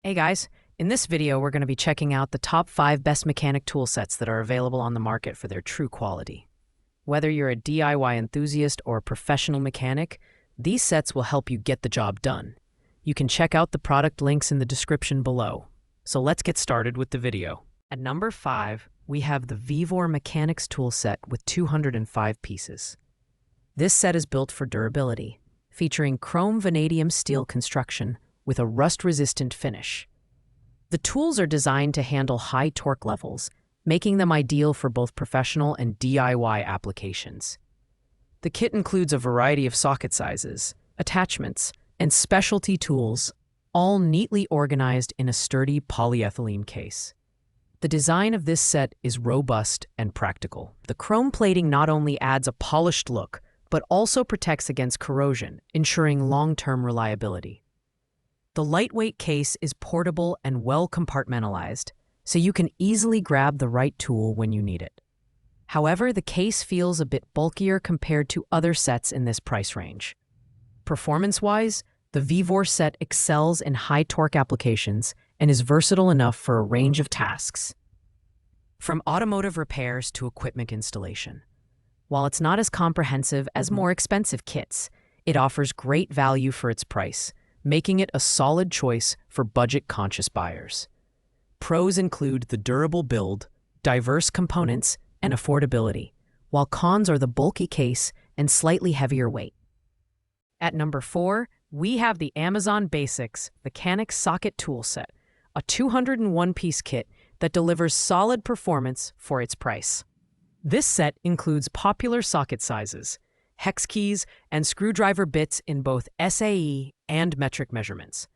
Hey guys, in this video we're going to be checking out the top 5 best mechanic tool sets that are available on the market for their true quality. Whether you're a DIY enthusiast or a professional mechanic, these sets will help you get the job done. You can check out the product links in the description below. So let's get started with the video. At number 5, we have the VEVOR Mechanics tool set with 205 pieces. This set is built for durability, featuring chrome vanadium steel construction with a rust-resistant finish. The tools are designed to handle high torque levels, making them ideal for both professional and DIY applications. The kit includes a variety of socket sizes, attachments, and specialty tools, all neatly organized in a sturdy polyethylene case. The design of this set is robust and practical. The chrome plating not only adds a polished look, but also protects against corrosion, ensuring long-term reliability. The lightweight case is portable and well compartmentalized, so you can easily grab the right tool when you need it. However, the case feels a bit bulkier compared to other sets in this price range. Performance-wise, the VEVOR set excels in high torque applications and is versatile enough for a range of tasks, from automotive repairs to equipment installation. While it's not as comprehensive as more expensive kits, it offers great value for its price, making it a solid choice for budget-conscious buyers. Pros include the durable build, diverse components, and affordability, while cons are the bulky case and slightly heavier weight. At number 4, we have the Amazon Basics Mechanics Socket Tool Set, a 201-piece kit that delivers solid performance for its price. This set includes popular socket sizes, hex keys, and screwdriver bits in both SAE and metric measurements.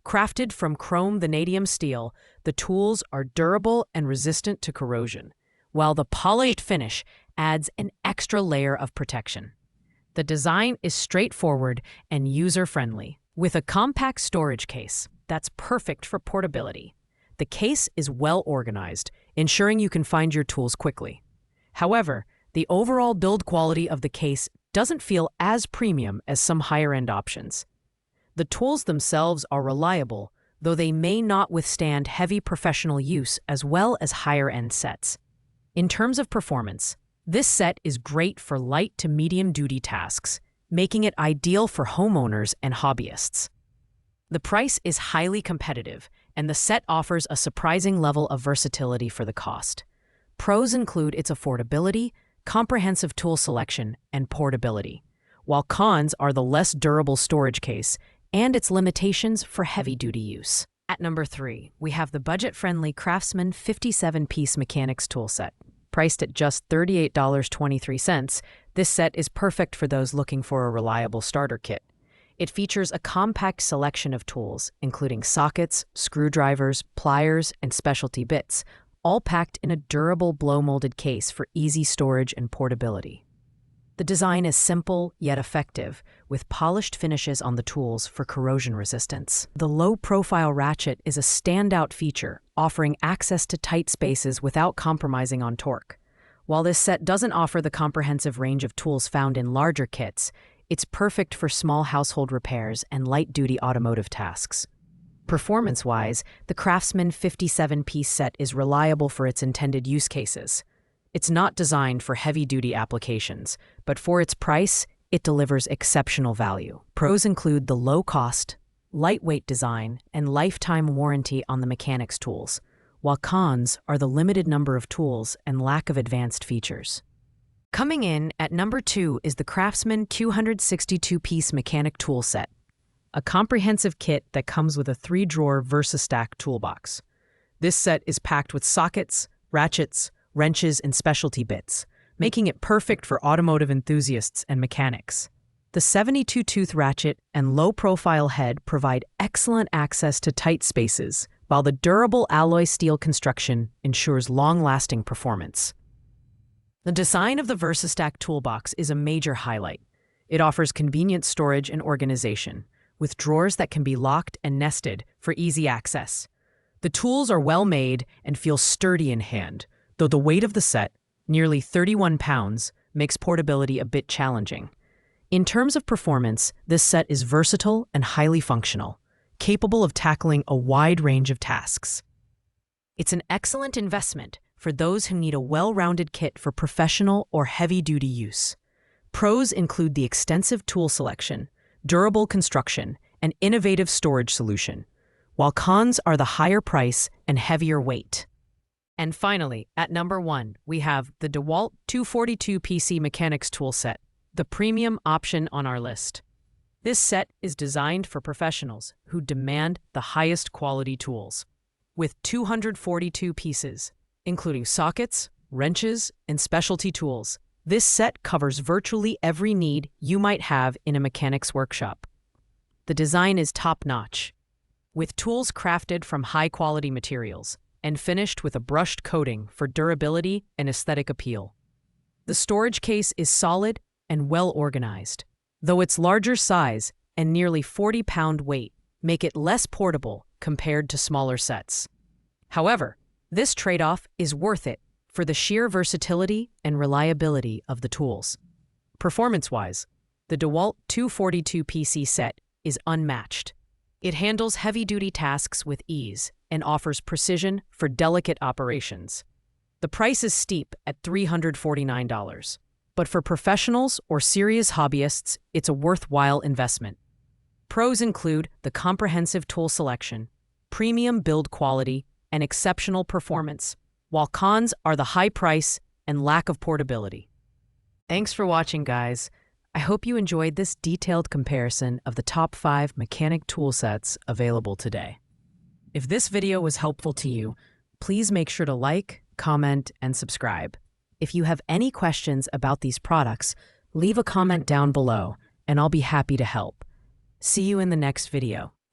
Crafted from chrome vanadium steel, the tools are durable and resistant to corrosion, while the polished finish adds an extra layer of protection. The design is straightforward and user-friendly, with a compact storage case that's perfect for portability. The case is well organized, ensuring you can find your tools quickly. However, the overall build quality of the case doesn't feel as premium as some higher-end options. The tools themselves are reliable, though they may not withstand heavy professional use as well as higher-end sets. In terms of performance, this set is great for light to medium-duty tasks, making it ideal for homeowners and hobbyists. The price is highly competitive, and the set offers a surprising level of versatility for the cost. Pros include its affordability, comprehensive tool selection, and portability, while cons are the less durable storage case and its limitations for heavy-duty use. At number 3, we have the budget-friendly Craftsman 57-piece mechanics tool set. Priced at just $38.23, this set is perfect for those looking for a reliable starter kit. It features a compact selection of tools, including sockets, screwdrivers, pliers, and specialty bits, all packed in a durable blow-molded case for easy storage and portability. The design is simple yet effective, with polished finishes on the tools for corrosion resistance. The low-profile ratchet is a standout feature, offering access to tight spaces without compromising on torque. While this set doesn't offer the comprehensive range of tools found in larger kits, it's perfect for small household repairs and light-duty automotive tasks. Performance-wise, the Craftsman 57-piece set is reliable for its intended use cases. It's not designed for heavy-duty applications, but for its price, it delivers exceptional value. Pros include the low cost, lightweight design, and lifetime warranty on the mechanics tools, while cons are the limited number of tools and lack of advanced features. Coming in at number 2 is the Craftsman 262-piece mechanic tool set, a comprehensive kit that comes with a 3-drawer VersaStack toolbox. This set is packed with sockets, ratchets, wrenches, and specialty bits, making it perfect for automotive enthusiasts and mechanics. The 72-tooth ratchet and low-profile head provide excellent access to tight spaces, while the durable alloy steel construction ensures long-lasting performance. The design of the VersaStack toolbox is a major highlight. It offers convenient storage and organization, with drawers that can be locked and nested for easy access. The tools are well made and feel sturdy in hand, though the weight of the set, nearly 31 pounds, makes portability a bit challenging. In terms of performance, this set is versatile and highly functional, capable of tackling a wide range of tasks. It's an excellent investment for those who need a well-rounded kit for professional or heavy-duty use. Pros include the extensive tool selection, durable construction, and innovative storage solution, while cons are the higher price and heavier weight. And finally, at number 1, we have the DeWalt 242 PC Mechanics Toolset, the premium option on our list. This set is designed for professionals who demand the highest quality tools. With 242 pieces, including sockets, wrenches, and specialty tools, this set covers virtually every need you might have in a mechanic's workshop. The design is top-notch, with tools crafted from high-quality materials and finished with a brushed coating for durability and aesthetic appeal. The storage case is solid and well-organized, though its larger size and nearly 40-pound weight make it less portable compared to smaller sets. However, this trade-off is worth it for the sheer versatility and reliability of the tools. Performance-wise, the DeWalt 242 PC set is unmatched. It handles heavy-duty tasks with ease and offers precision for delicate operations. The price is steep at $349, but for professionals or serious hobbyists, it's a worthwhile investment. Pros include the comprehensive tool selection, premium build quality, and exceptional performance, while cons are the high price and lack of portability. Thanks for watching, guys. I hope you enjoyed this detailed comparison of the top 5 mechanic tool sets available today. If this video was helpful to you, please make sure to like, comment, and subscribe. If you have any questions about these products, leave a comment down below, and I'll be happy to help. See you in the next video.